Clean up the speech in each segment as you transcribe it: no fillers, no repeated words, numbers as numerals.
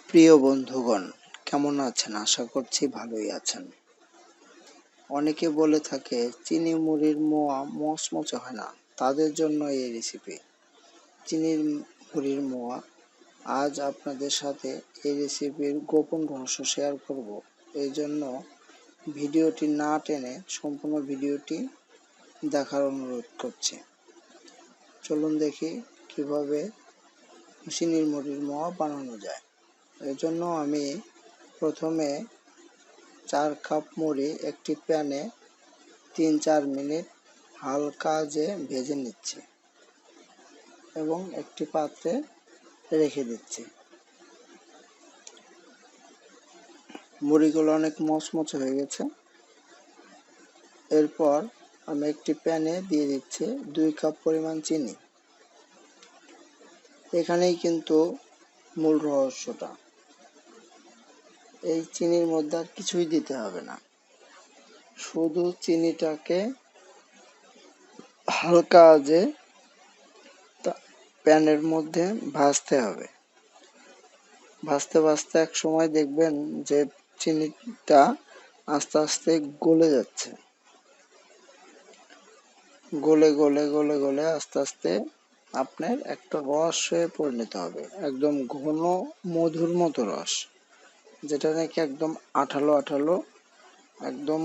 প্রিয় বন্ধুগণ, কেমন আছেন? আশা করছি ভালোই আছেন। অনেকে বলে থাকে চিনি মুড়ির মোয়া মচমচে হয় না, তাদের জন্য এই রেসিপি চিনির মুড়ির মোয়া। আজ আপনাদের সাথে এই রেসিপির গোপন রহস্য শেয়ার করব। এই জন্য ভিডিওটি না টেনে সম্পূর্ণ ভিডিওটি দেখার অনুরোধ করছি। চলুন দেখি কিভাবে চিনির মুড়ির মোয়া বানানো যায়। এর জন্য আমি প্রথমে 4 কাপ মুড়ি একটি প্যানে 3-4 মিনিট হালকা ভেজে নিচ্ছি এবং একটি পাত্রে রেখে দিচ্ছি। মুড়িগুলো অনেক মচমচে হয়ে গেছে। এরপর আমি একটি প্যানে দিয়ে দিচ্ছি 2 কাপ পরিমাণ চিনি। এখানেই কিন্তু মূল রহস্যটা। এই চিনির মধ্যে আর কিছুই দিতে হবে না, শুধু চিনিটাকে হালকা প্যানের মধ্যে ভাজতে হবে। ভাজতে ভাজতে এক সময় দেখবেন যে চিনিটা আস্তে আস্তে গলে যাচ্ছে। গলে গলে গলে গলে আস্তে আস্তে আপনার একটা রস হয়ে পরিণত হবে, একদম ঘন মধুর মতো রস, যেটা নাকি একদম আঠালো আঠালো, একদম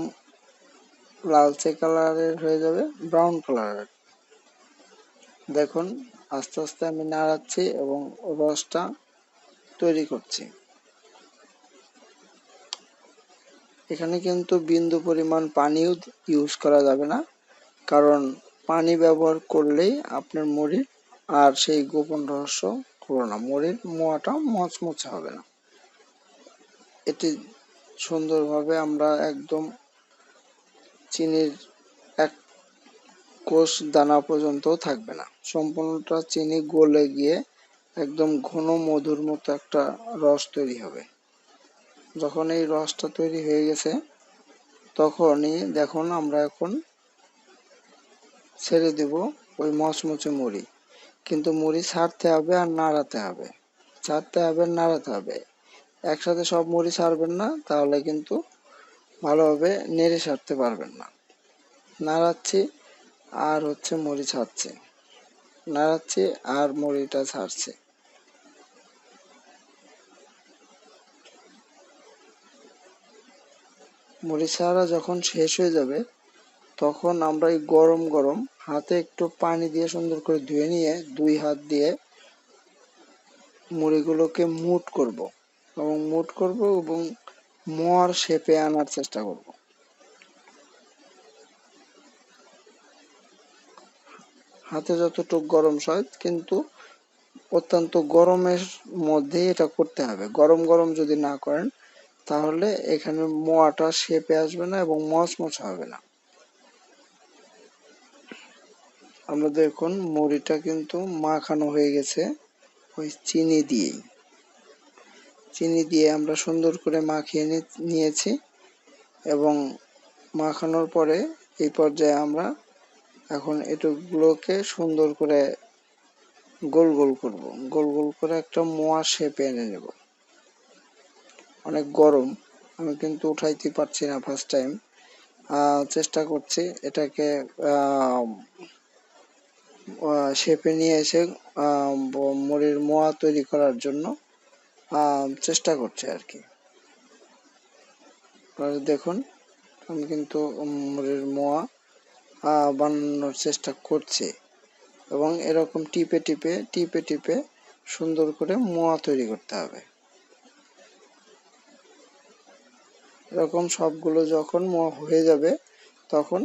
লালচে কালারের হয়ে যাবে, ব্রাউন কালারের। দেখুন আস্তে আস্তে আমি নাড়াচ্ছি এবং রসটা তৈরি করছি। এখানে কিন্তু বিন্দু পরিমাণ পানিও ইউজ করা যাবে না, কারণ পানি ব্যবহার করলেই আপনার মুড়ির আর সেই গোপন রহস্য হলো না, মুড়ির মোয়াটা মচমচে হবে না। এটি সুন্দরভাবে আমরা একদম চিনির এক কোষ দানা পর্যন্ত থাকবে না, সম্পূর্ণটা চিনি গলে গিয়ে একদম ঘন মধুর মতো একটা রস তৈরি হবে। যখন এই রসটা তৈরি হয়ে গেছে তখনই দেখুন আমরা এখন ছেড়ে দেব ওই মচমচে মুড়ি। কিন্তু মুড়ি ছাড়তে হবে আর নাড়াতে হবে, ছাড়তে হবে নাড়াতে হবে। একসাথে সব মুড়ি ছাড়বেন না, তাহলে কিন্তু ভালোভাবে নেড়ে ছাড়তে পারবেন না। নাড়াচ্ছি আর মুড়ি ছাড়ছে, নাড়াচ্ছি আর মুড়িটা ছাড়ছে। মুড়ি ছাড়া যখন শেষ হয়ে যাবে তখন আমরা এই গরম গরম হাতে একটু পানি দিয়ে সুন্দর করে ধুয়ে নিয়ে 2 হাত দিয়ে মুড়িগুলোকে মুট করব এবং মোয়ার শেপে আনার চেষ্টা করব। হাতে যতটুকু গরম হয়, কিন্তু অত্যন্ত গরমের মধ্যে এটা করতে হবে। গরম গরম যদি না করেন তাহলে এখানে মোয়াটা শেপে আসবে না এবং মচমচে হবে না। আমরা দেখুন মুড়িটা কিন্তু মাখানো হয়ে গেছে ওই চিনি দিয়ে আমরা সুন্দর করে মাখিয়ে নিয়েছি এবং মাখানোর পরে এই পর্যায়ে আমরা এখন এটুকুগুলোকে সুন্দর করে গোল গোল করব, গোল গোল করে একটা মোয়া শেপে এনে নেব। অনেক গরম, আমি কিন্তু উঠাইতে পারছি না ফার্স্ট টাইম, চেষ্টা করছি এটাকে শেপে নিয়ে এসে মুড়ির মোয়া তৈরি করার জন্য চেষ্টা করছি আর কি। দেখুন আমি কিন্তু মুড়ির মোয়া বানানোর চেষ্টা করছি এবং এরকম টিপে টিপে সুন্দর করে মোয়া তৈরি করতে হবে। এরকম সবগুলো যখন মোয়া হয়ে যাবে তখন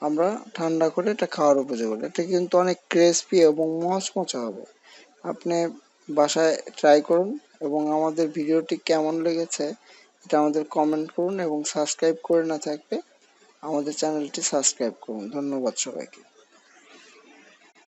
আমরা ঠান্ডা করে এটা খাওয়ার উপযোগী। এটা কিন্তু অনেক ক্রিসপি এবং মচমচে হবে। আপনি বাসায় ট্রাই করুন এবং আমাদের ভিডিওটি কেমন লেগেছে এটা আমাদের কমেন্ট করুন এবং সাবস্ক্রাইব করে না থাকলে আমাদের চ্যানেলটি সাবস্ক্রাইব করুন। ধন্যবাদ সবাইকে।